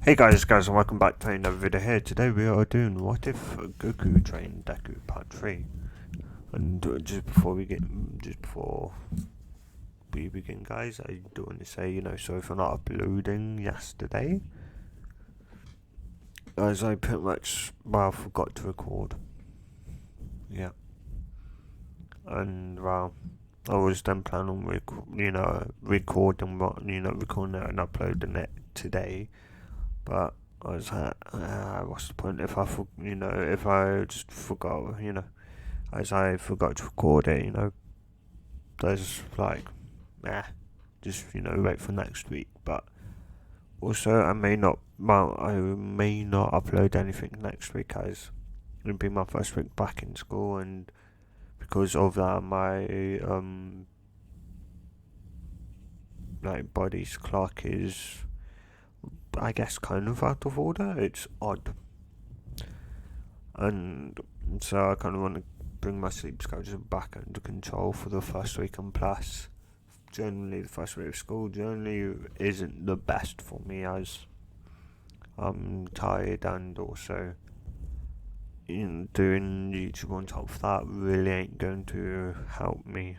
Hey guys, and welcome back to another video here. Today we are doing What If Goku Trained Deku Part 3. And just before we begin guys, I do want to say, sorry for not uploading yesterday. As I pretty much, forgot to record. Yeah. And, I was then planning on, recording recording it and uploading it today. But I was like, what's the point if if I just forgot, as I forgot to record it, there's like, just, wait for next week. But also, I may not upload anything next week as it'll be my first week back in school, and because of that, my, body's clock is, I guess, kind of out of order. It's odd. And so I kind of want to bring my sleep schedule back under control for the first week, and plus, generally the first week of school generally isn't the best for me as I'm tired, and also doing YouTube on top of that really ain't going to help me.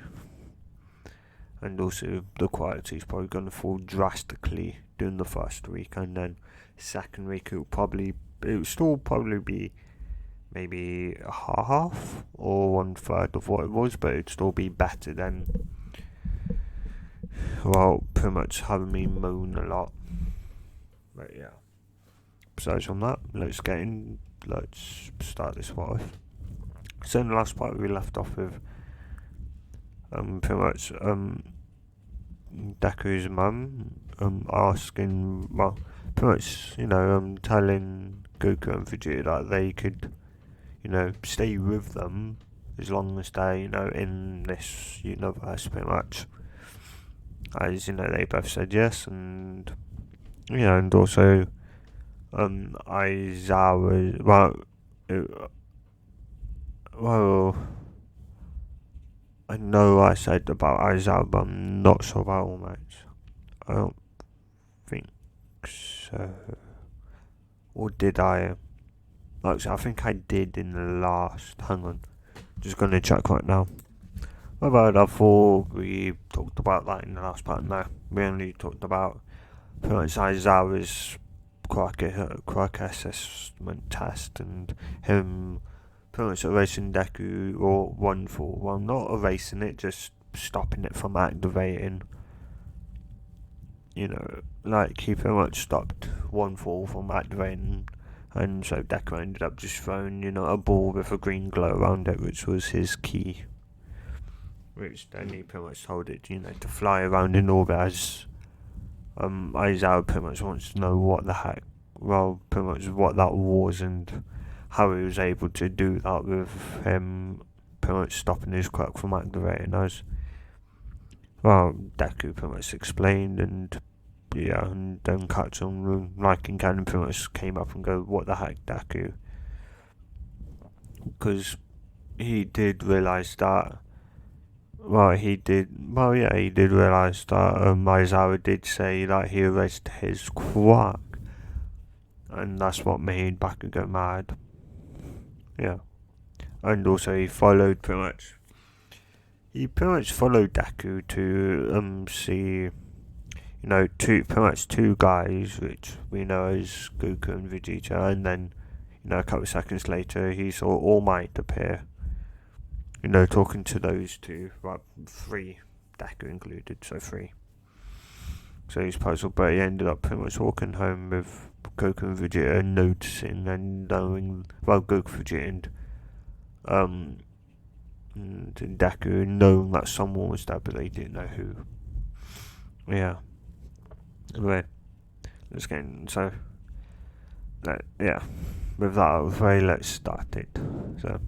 And also the quality is probably going to fall drastically during the first week, and then second week it'll still probably be maybe a half or 1/3 of what it was, but it'd still be better than, pretty much having me moan a lot. But yeah. Besides from that, let's start this part off. So in the last part we left off with pretty much Deku's mum asking, pretty much, telling Goku and Vegeta that they could, stay with them as long as they, in this universe, pretty much. As, they both said yes, and, and also, Aizawa, I know I said about Aizawa, but I'm not sure about almights. I don't think so. Or did I? Actually, I think I did in the last. Hang on. Just going to check right now. What about I thought we talked about that in the last part? No. We only talked about pretty much Aizawa's crack assessment test and him pretty much erasing Deku, or not erasing it, just stopping it from activating. He pretty much stopped 1-4 from activating, and so Deku ended up just throwing, a ball with a green glow around it, which was his key. Which then he pretty much told it, to fly around in orbit as Aizawa pretty much wants to know what the heck, pretty much what that was and how he was able to do that with him pretty much stopping his quirk from activating as. Deku pretty much explained, and and then Katsun, like in canon, pretty much came up and go, what the heck, Deku? Because he did realise that, he did realise that Aizawa did say that he erased his quirk, and that's what made Baku go mad. Yeah. And also he followed followed Deku to see, two guys, which we know as Goku and Vegeta, and then, a couple of seconds later he saw All Might appear, talking to those two, three, Deku included, so three. So he's puzzled, but he ended up pretty much walking home with Goku and Vegeta, noticing and knowing, Goku, Vegeta, and Deku, knowing that someone was there, but they didn't know who. Yeah. Anyway, let's get in. So, with that out of the way, let's start it. So,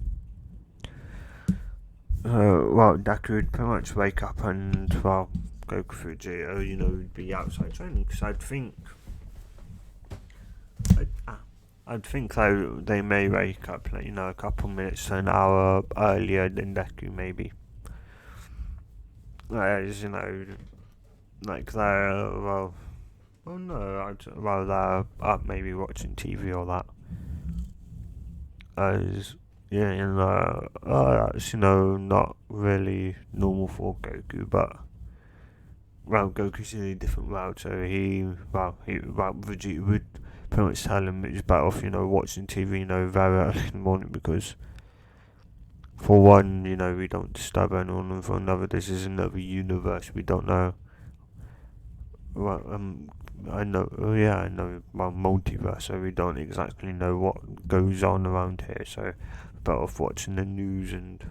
Deku would pretty much wake up and, Goku Vegeta, would be outside training, because I'd think though they may wake up, a couple minutes to an hour earlier than Deku, maybe. As, like they're, Oh no, I'd rather maybe watching TV or that. As yeah, that's not really normal for Goku, but well, Goku's in a different route, so Vegeta would pretty much tell him it's better off, watching TV, very early in the morning because for one, we don't disturb anyone, and for another, this is another universe we don't know. Well, I know, yeah, I know about multiverse, so we don't exactly know what goes on around here. So, better off watching the news and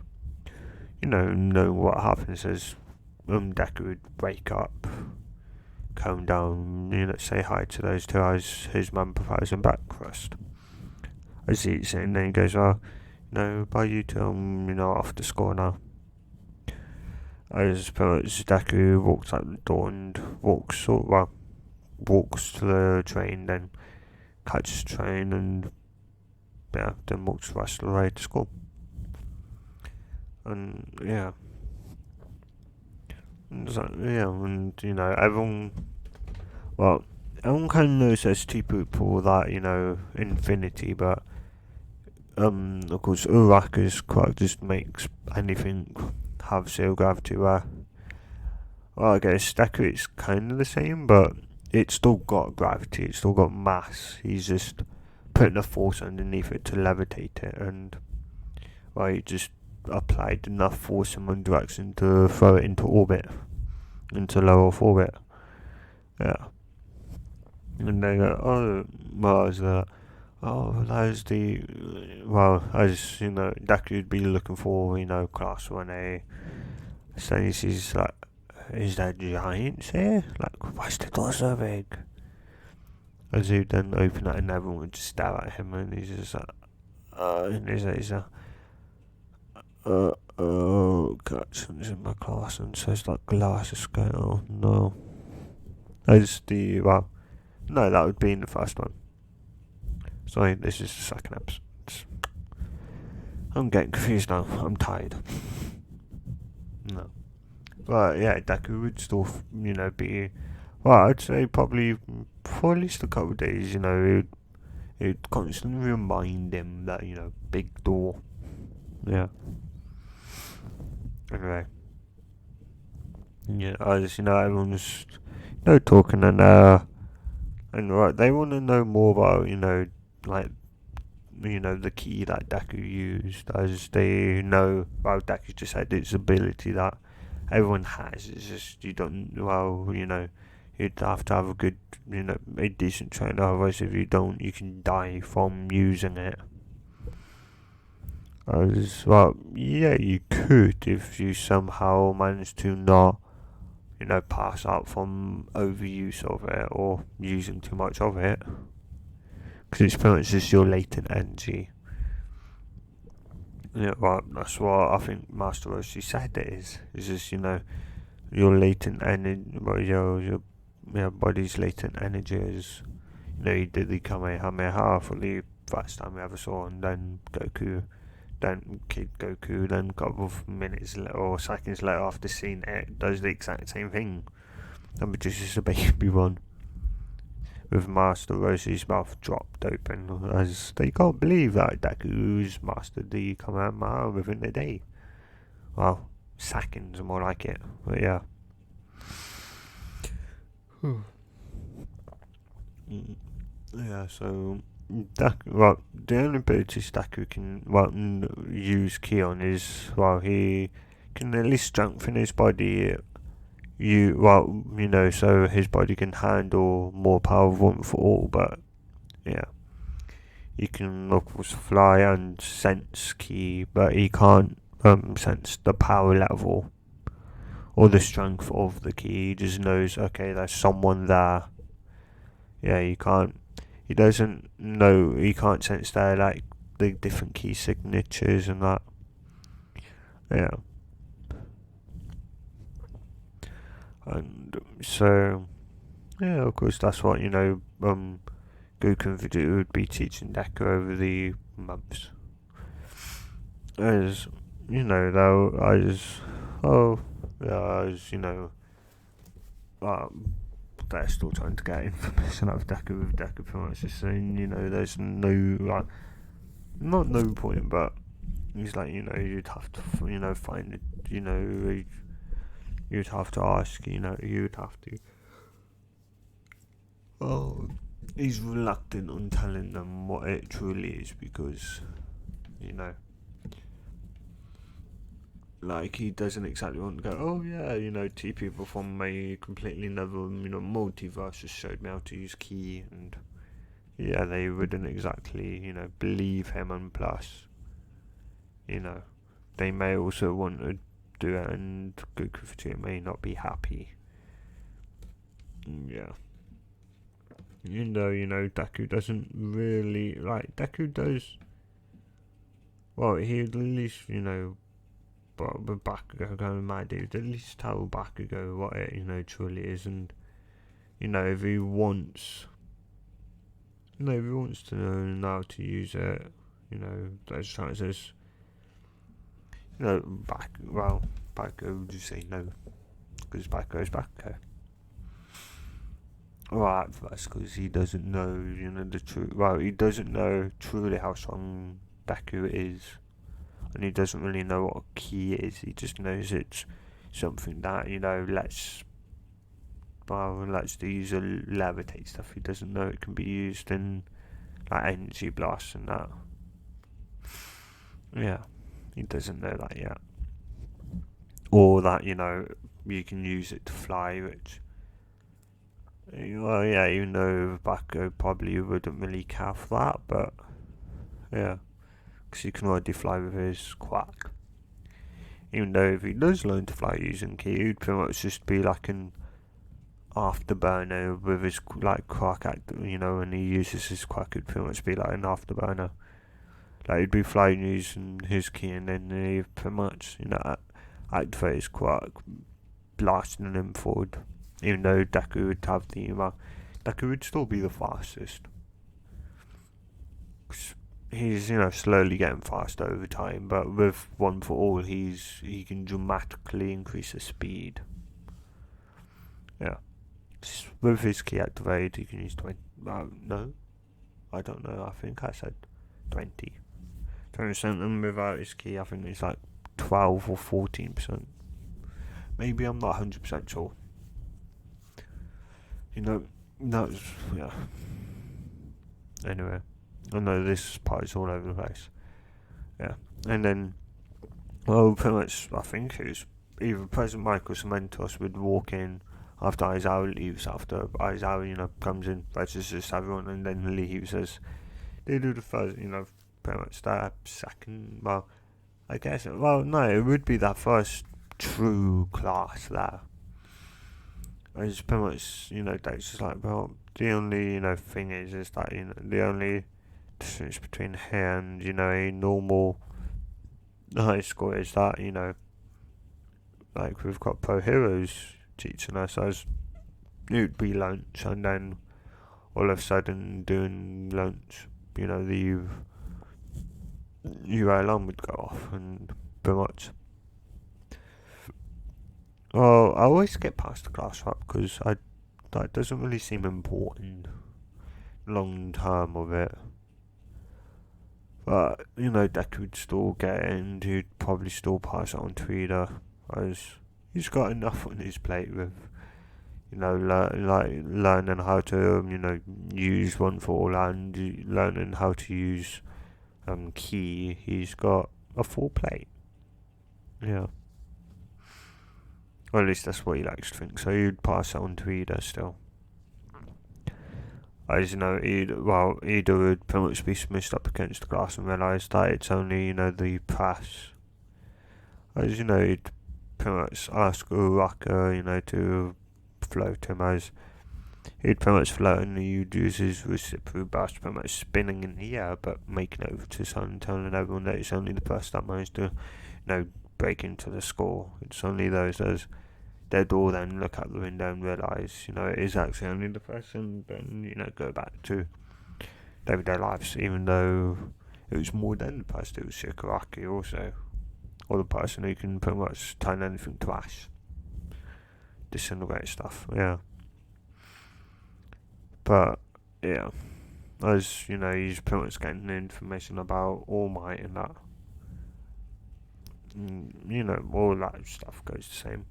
know what happens as Deku would wake up, calm down, say hi to those two as his mum prepares him breakfast. As he eats it, and then he goes, "Oh, bye you two, off to school now." As Deku walks out the door and walks to the train, then catches the train and then walks the rest of the way to school. And everyone kind of knows there's two people that infinity, but of course Uraka's quite just makes anything have zero gravity. Where I guess Deku it's kind of the same, but it's still got gravity, it's still got mass. He's just putting a force underneath it to levitate it, and he just applied enough force in one direction to throw it into orbit, into low Earth orbit. Yeah. And they go, that's the, as Deku would be looking for, class 1A. So he sees, like, is there giants here? Like, why's the door so big? As he would then open it and everyone would just stare at him, and he's just like, catch in my class, and says like glasses going, oh no. As the, no, that would be in the first one. Sorry, this is the second episode. I'm getting confused now, I'm tired. No. But yeah, Deku would still, be, I'd say probably for at least a couple of days, it constantly remind him that, big door. Yeah. Anyway. Yeah, as everyone's, talking and they want to know more about, like, the key that Deku used, as they know, Deku just had its ability that everyone has. It's just, you don't, you'd have to have a good, a decent trainer, otherwise if you don't, you can die from using it. As, yeah, you could if you somehow manage to not, pass out from overuse of it or using too much of it. Because it's pretty much just your latent energy. Yeah, that's what I think Master Roshi said it is. It's just, your latent energy, your body's latent energy is, you did the Kamehameha for the first time we ever saw, and then Kid Goku, then a couple of minutes or seconds later after seeing it, does the exact same thing and produces a baby one. With Master Roshi's mouth dropped open, as they can't believe that Deku's mastered the Kamehameha within a day. Well, seconds more like it, but yeah. Yeah, so Deku, the only abilities Deku can use Ki on is he can at least strengthen his body. So his body can handle more power once for all. But yeah, he can of course fly and sense Ki, but he can't sense the power level or the strength of the Ki. He just knows, okay, there's someone there. Yeah, he can't. He doesn't know. He can't sense their like the different Ki signatures and that. Yeah. And so, yeah, of course, that's what Goku and Vegeta would be teaching Deku over the months. As they're still trying to get information out of Deku, with Deku pretty much just saying, there's no, like, not no point, but he's like, you'd have to, find it, you'd have to ask, you'd have to. Oh, he's reluctant on telling them what it truly is because, like, he doesn't exactly want to go, oh yeah, two people from a completely another, multiverse just showed me how to use ki, and yeah, they wouldn't exactly, believe him, and plus, they may also want to do it, and Goku may not be happy. Yeah. Deku doesn't really, like, Deku does, well, he at least, but with Bakugo going mad, he would at least tell Bakugo what it, truly is, and, if he wants, to know how to use it, there's chances, Bakugo would just say no, because Bakugo's Bakugo. Well, at first, because he doesn't know, the truth. Well, he doesn't know truly how strong Deku is, and he doesn't really know what ki is. He just knows it's something that lets the user levitate stuff. He doesn't know it can be used in like energy blasts and that. Yeah, he doesn't know that yet, or that you can use it to fly, which. Well, yeah, even though Bakugo probably wouldn't really care for that, but yeah, because he can already fly with his quack. Even though if he does learn to fly using ki, he'd pretty much just be like an afterburner with his like quack act. When he uses his quack, it'd pretty much be like an afterburner. Like he'd be flying using his ki, and then he'd pretty much activate his quack, blasting him forward. Even though Deku would have Deku would still be the fastest. He's slowly getting faster over time, but with One for All, he can dramatically increase his speed. Yeah, with his ki activated, he can use 20. No, I don't know. I think I said 20%, and without his ki, I think it's like 12 or 14%. Maybe I'm not 100% sure. That's, yeah. Anyway, I know this part is all over the place. Yeah, and then, well, pretty much, I think it was either President Michael Cementos would walk in after Aizawa leaves, after Aizawa, comes in, registers everyone, and then leaves as they do the first, pretty much that second, well, I guess, well, no, it would be that first true class there. It's pretty much, that's just like, well, the only, thing is that, the only difference between here and, a normal high school is that, like we've got pro heroes teaching us as it'd be lunch, and then all of a sudden doing lunch, the UA alarm would go off, and pretty much. Well, I always get past the class rap because that doesn't really seem important long term of it. But, Deku would still get it, and he'd probably still pass it on to Ida, as he's got enough on his plate with, learning how to, use One for All, and learning how to use ki. He's got a full plate. Yeah. Or at least that's what he likes to think. So he'd pass it on to Ida still. As Ida would pretty much be smushed up against the glass and realise that it's only, the press. As he'd pretty much ask Uraka, to float him, as he'd pretty much float, and he'd use his reciprocal burst, pretty much spinning in the air, but making it over to the sun, telling everyone that it's only the press that managed to, break into the score. It's only those as they'd all then look out the window and realise, it is actually only the person, then, go back to their everyday lives, even though it was more than the person, it was Shigaraki also, or the person who can pretty much turn anything to ash, disintegrate stuff, yeah. But yeah, as you know, he's pretty much getting information about All Might and that. You know, all that stuff goes the same.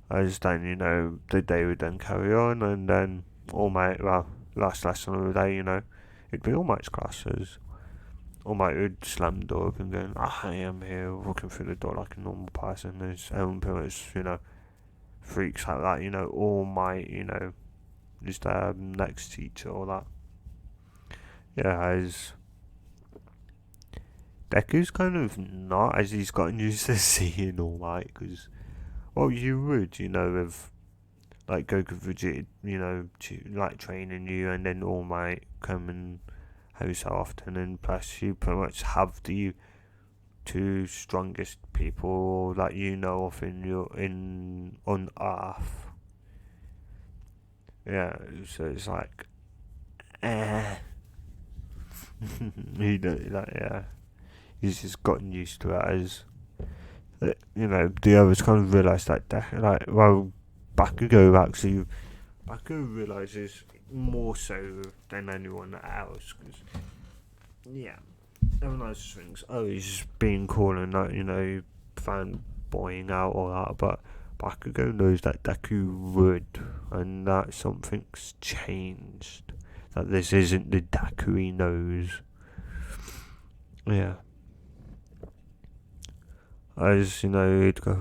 As then, you know, the day would then carry on, and then All Might, well, last lesson of the day, you know, it'd be All Might's classes. All Might would slam the door open, going, I am here, walking through the door like a normal person. There's everyone pretty much, you know, freaks like that, you know, All Might, you know, is their next teacher, all that. Yeah, as Deku's kind of not, as he's gotten used to seeing All Might, because, well, you would, you know, with, like, Goku Vegeta, you know, like, training you, and then All Might come and every so often, and plus you pretty much have the two strongest people that you know of on Earth. Yeah, so it's like, eh. You know, like, yeah, he's just gotten used to it as, you know, the others kind of realise that, like, well, Bakugo realises more so than anyone else, because, yeah, everyone else thinks, oh, he's just being cool and that, you know, fanboying out all that, but Bakugo knows that Deku would, and that something's changed. That this isn't the Deku he knows. Yeah. As you know, he'd go,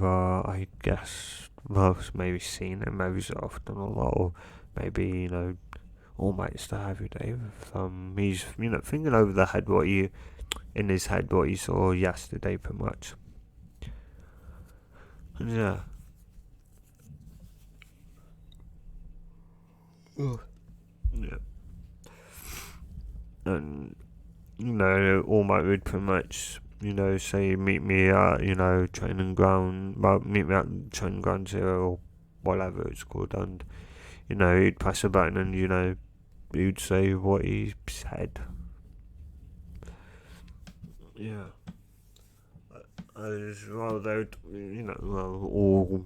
I guess, well, maybe seen him every so often a lot, or maybe, you know, All Might's there every day with he's, you know, thinking over the head in his head what he saw yesterday pretty much. And yeah. Ugh. Yeah. And, you know, All Might would pretty much, you know, say meet me at, you know, training ground, well, meet me at training ground 0 or whatever it's called, and, you know, he'd press a button and, you know, he'd say what he said. Yeah. As well, they'd, you know, well,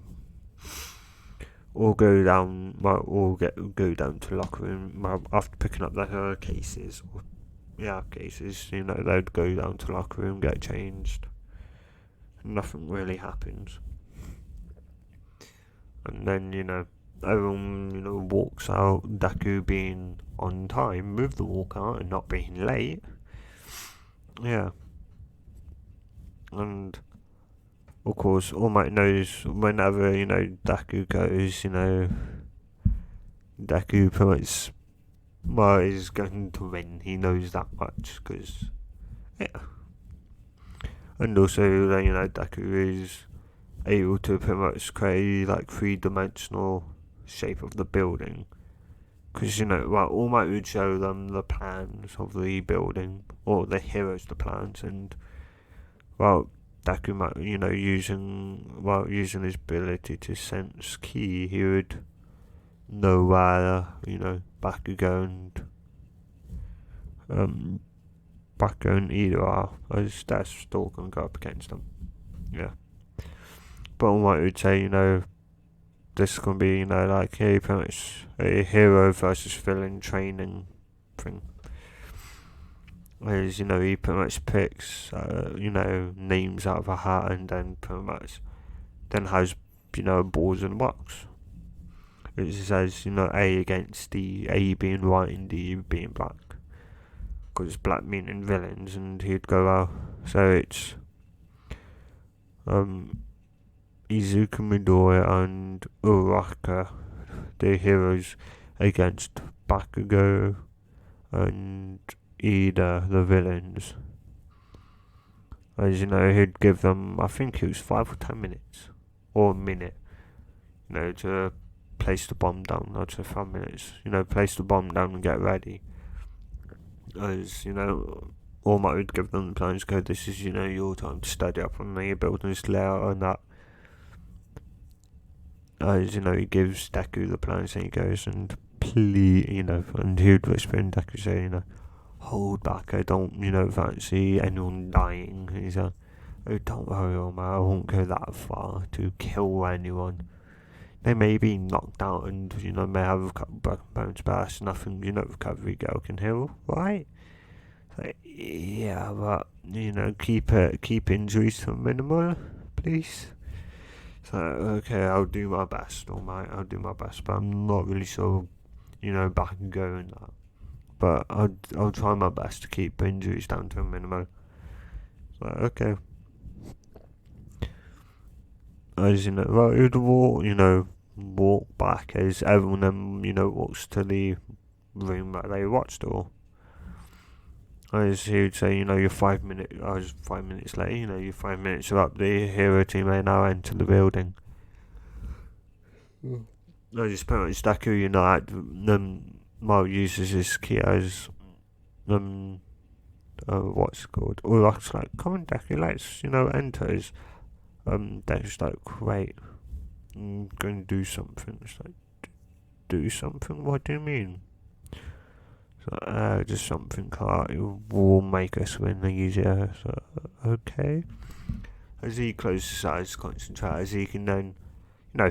all go down, well, go down to the locker room, well, after picking up their cases, cases, you know, they'd go down to the locker room, get changed. Nothing really happens. And then, you know, everyone, you know, walks out, Deku being on time with the walkout and not being late. Yeah. And, of course, All Might knows whenever, you know, Deku goes, you know, Deku pretty much, well, is going to win. He knows that much, because, yeah. And also, you know, Deku is able to pretty much create, like, three-dimensional shape of the building. Because, you know, well, All Might would show them the plans of the building, or the heroes the plans, and, well, Deku might, you know, using his ability to sense ki, he would know where, you know, Bakugo and Ida are, as that's still going to go up against them. Yeah. But All Might would say, you know, this is going to be, you know, like pretty much a hero versus villain training thing. Whereas, you know, he pretty much picks, you know, names out of a hat and then pretty much then has, you know, balls in a box. It says, you know, A against D, A being white and D being black. Because black meaning villains, and he'd go out. So it's Izuku Midoriya and Uraka, the heroes, against Bakugo and Ida, the villains. As you know, he'd give them, I think it was 5 or 10 minutes, or a minute, you know, to place the bomb down, not to 5 minutes, you know, place the bomb down and get ready. As, you know, All Might would give them the plans, go, this is, you know, your time to study up on your building's layout and that. As, you know, he gives Deku the plans and he goes and please, you know, and he would whisper in Deku say, you know, hold back, I don't, you know, fancy anyone dying. He's like, oh, don't worry, All Might, I won't go that far to kill anyone. they may be knocked out and, may have a couple broken bones, but that's nothing, recovery girl can heal, right? So, yeah, but, keep injuries to a minimal, please. So, okay, I'll do my best, alright, I'll do my best, but I'm not really sure, back and go and that. But I'll try my best to keep injuries down to a minimum. So, okay. As well, it would walk back as everyone then, walks to the room that they watched, or as he would say, you're 5 minutes, I was 5 minutes late, you're 5 minutes up, the hero team may now enter the building. I just pretty much Deku, uses his key as, what's it called? Uraraka's like, come on, Deku, let's, enter. Deku's like, wait, I'm going to do something. It's like, do something? What do you mean? So, just something it will make us win easier. So, okay. As he closes his eyes, concentrates, he can then,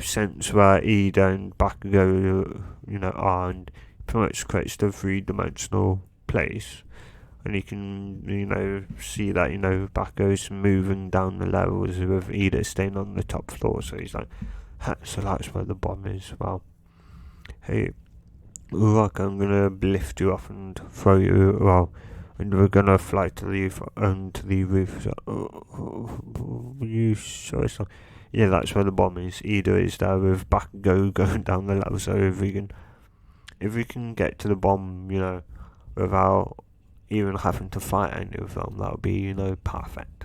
sense where Ida and Bakugo, are, and pretty much creates the three-dimensional place. And you can, see that, Bakugo's moving down the levels with Ida staying on the top floor. So he's like, so that's where the bomb is. Well, hey, look, I'm gonna lift you up and throw you. Well, and we're gonna fly to the roof. So, you sure it's not? Yeah, that's where the bomb is. Ida is there with Bakugo going down the level. So if we can get to the bomb, without even having to fight any of them, that would be, perfect.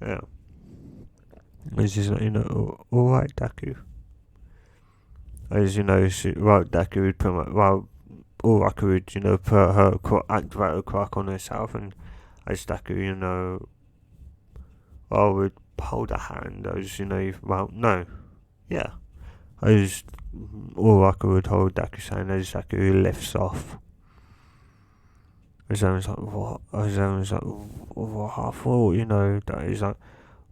Yeah. It's just, alright, Deku. As Deku would put Uraraka would, put her activate a crack on herself, and as Deku, would hold a hand, as, no. Yeah. As Uraraka would hold Deku's hand as Deku lifts off. As I was like, what? As I was like, what? I thought, that he's like,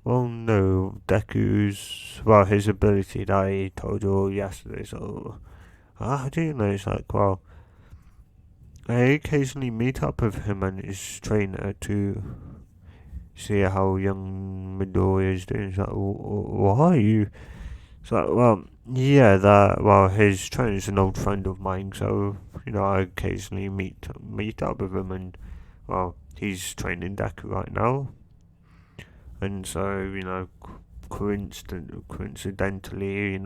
well, no, his ability that he told you all yesterday, so, how do you know? It's like, well, I occasionally meet up with him and his trainer to see how young Midori is doing. It's like, what are you? It's like, well, yeah, his trainer's an old friend of mine, so, I occasionally meet up with him, and, well, he's training Deku right now. And so, coincidentally,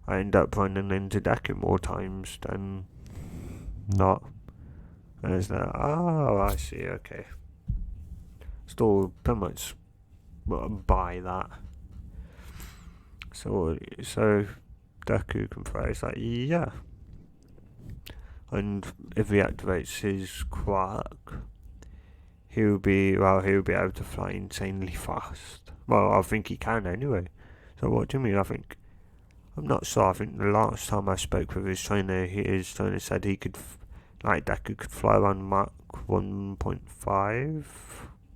I end up running into Deku more times than not. And it's like, oh, I see, okay. Still pretty much buy that. So Deku can throw, it's like, yeah. And if he activates his quirk, he'll be able to fly insanely fast. Well, I think he can anyway. So what do you mean? I'm not sure. I think the last time I spoke with his trainer said he could, Deku could fly around Mach 1.5,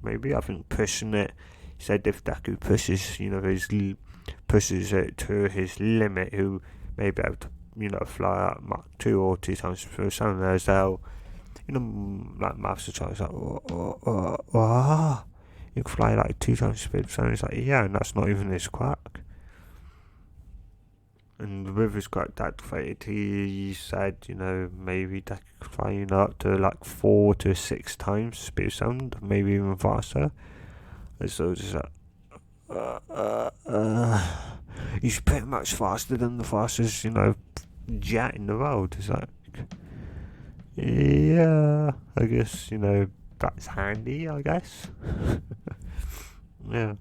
maybe. I think pushing it. He said if Deku pushes it to his limit, he'll may be able to, fly at Mach 2 or 2 times per sound. There's how, like Master Charles, like, you can fly like 2 times speed of sound. It's like, yeah, and that's not even his quirk. And with his quirk activated, he said, maybe Deku could fly, up to like 4 to 6 times speed of sound, maybe even faster. And so just like, he's pretty much faster than the fastest, jet in the world. It's like, yeah, I guess, that's handy, I guess. Yeah.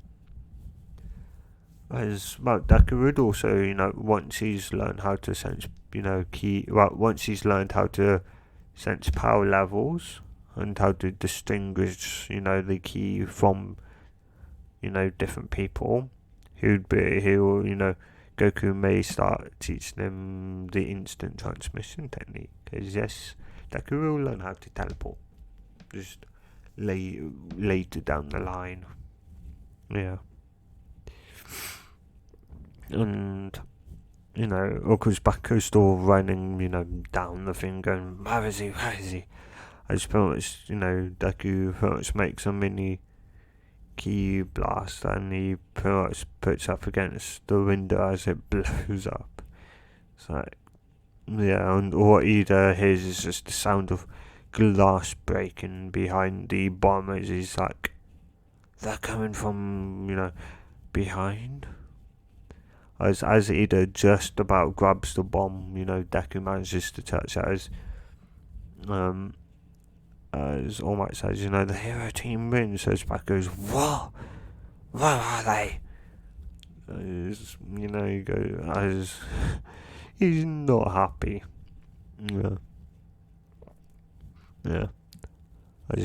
As well, Deku would also, once he's learned how to sense, once he's learned how to sense power levels and how to distinguish, the key from, different people, Goku may start teaching him the instant transmission technique. Because yes, Deku will learn how to teleport. Just later down the line. Yeah. And, of course, Baku's still running, down the thing, going, where is he, where is he? As pretty much, Deku pretty much makes a mini key blast, and he pretty much puts up against the window as it blows up. It's like, yeah, and what he hears is just the sound of glass breaking behind the bomb as he's like, they're coming from, behind. As Ida just about grabs the bomb, Deku manages to touch it as All Might says, the hero team wins. So Back goes, what? Where are they? You go, as he's not happy. Yeah. Yeah. As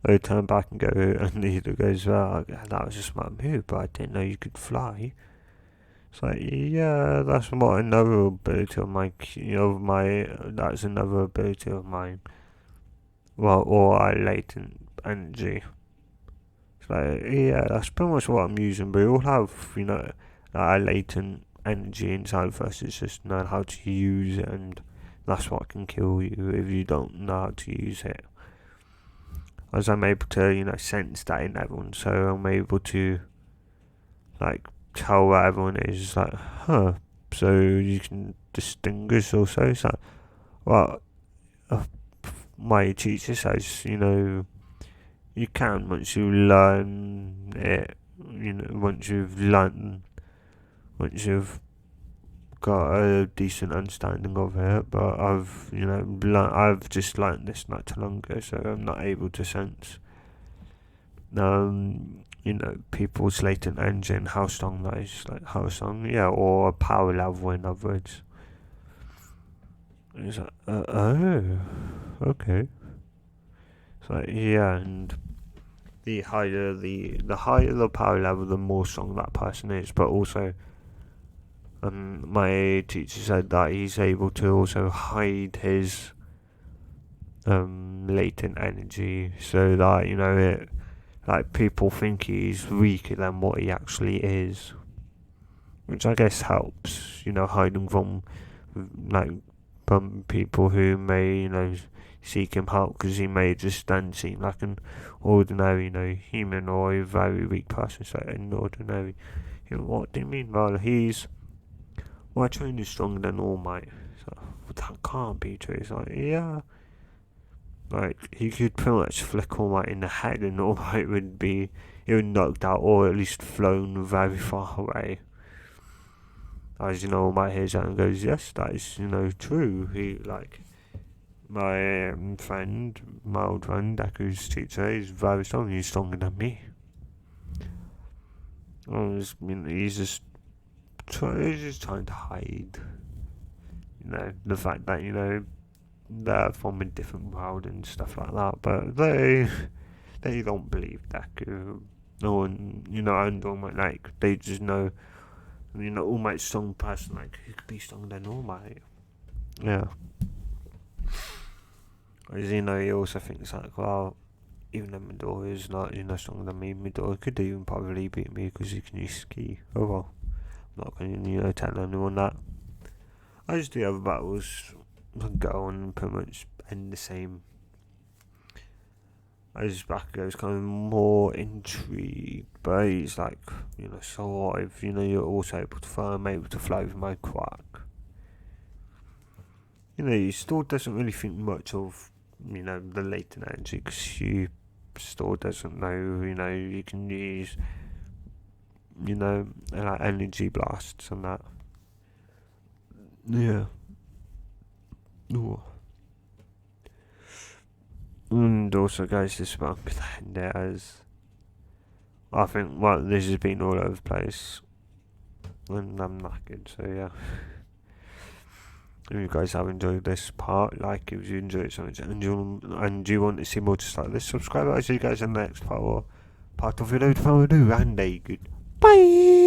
they turn back and go, and Ida goes, well, that was a smart move, but I didn't know you could fly. It's like, yeah, that's what another ability of that's another ability of mine. Well, or latent energy. It's like, yeah, that's pretty much what I'm using, but we all have, latent energy inside of us. It's just knowing how to use it, and that's what can kill you if you don't know how to use it. As I'm able to, sense that in everyone, so I'm able to, tell where everyone is, like, huh, so you can distinguish also. It's like, well, my teacher says, you can once you learn it, once you've got a decent understanding of it, but I've just learned this not too long ago, so I'm not able to sense people's latent engine, how strong that is, or a power level, in other words. It's like, oh, okay. It's like, yeah, and the higher the power level, the more strong that person is. But also, my teacher said that he's able to also hide his latent energy, so that people think he's weaker than what he actually is, which I guess helps, hiding from people who may seek him help, because he may just then seem like an ordinary human, or a very weak person. So an ordinary human. What do you mean? Well, my trainer is stronger than All Might. So that can't be true. It's like, yeah. He could pretty much flick All Might in the head, and All Might would be knocked out, or at least flown very far away. As All Might hears that and goes, yes, that is true. He my old friend Deku's teacher is very strong. He's stronger than me. He's just trying to hide the fact that they're from a different world and stuff like that, but they don't believe Deku. No one, and All Might, they just know, All Might's strong person, who could be stronger than All Might? Yeah. As he also thinks, well, even though Midori is not, stronger than me, Midori could even probably beat me because he can use ski. Oh well, I'm not going to, tell anyone that. As the other battles go on and pretty much end the same. As Bakugo's kind of more intrigued, but he's like, so what if, you're also able to fly, I'm able to fly with my quack. He still doesn't really think much of, the latent energy, because he still doesn't know, you can use, energy blasts and that. Yeah. Ooh. And also, guys, this one could end it as I think, this has been all over the place, and I'm knackered, so yeah. If you guys have enjoyed this part, if you enjoyed it so much, and you want to see more just like this, subscribe. I'll see you guys in the next part of video, and a good bye.